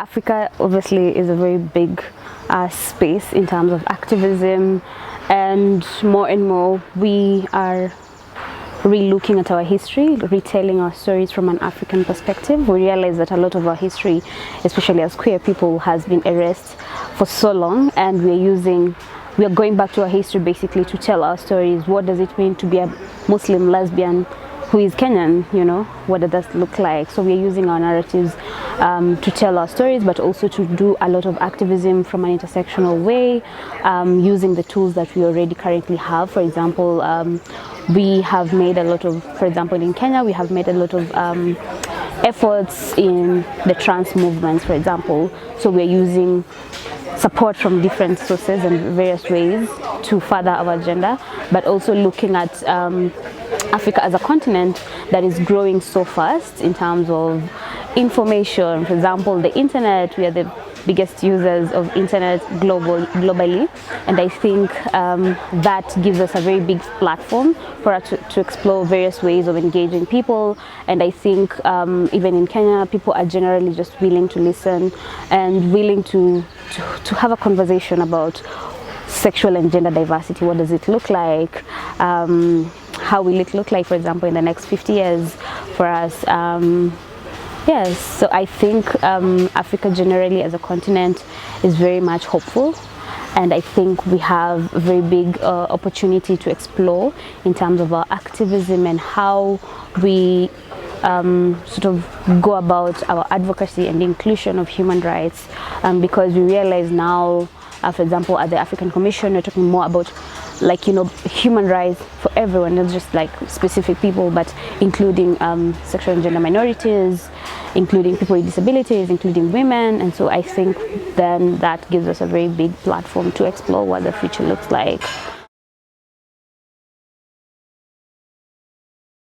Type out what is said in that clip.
Africa obviously is a very big space in terms of activism, and more we are re-looking at our history, retelling our stories from an African perspective. We realize that a lot of our history, especially as queer people, has been erased for so long, and we are going back to our history basically to tell our stories. What does it mean to be a Muslim lesbian who is Kenyan? You know, what does that look like? So we are using our narratives to tell our stories, but also to do a lot of activism from an intersectional way, using the tools that we already currently have. For example, we have made a lot of, for example, in Kenya, we have made a lot of efforts in the trans movements, for example. So we're using support from different sources and various ways to further our agenda, but also looking at Africa as a continent that is growing so fast in terms of information. For example, the internet, we are the biggest users of internet globally, and I think that gives us a very big platform for us to explore various ways of engaging people. And I think even in Kenya, people are generally just willing to listen and willing to have a conversation about sexual and gender diversity. What does it look like? How will it look like, for example, in the next 50 years for us? Yes, so I think Africa generally as a continent is very much hopeful, and I think we have a very big opportunity to explore in terms of our activism and how we sort of go about our advocacy and the inclusion of human rights, because we realize now, for example, at the African Commission, we're talking more about, like, you know, human rights for everyone, not just like specific people, but including sexual and gender minorities, including people with disabilities, including women. And so I think then that gives us a very big platform to explore what the future looks like.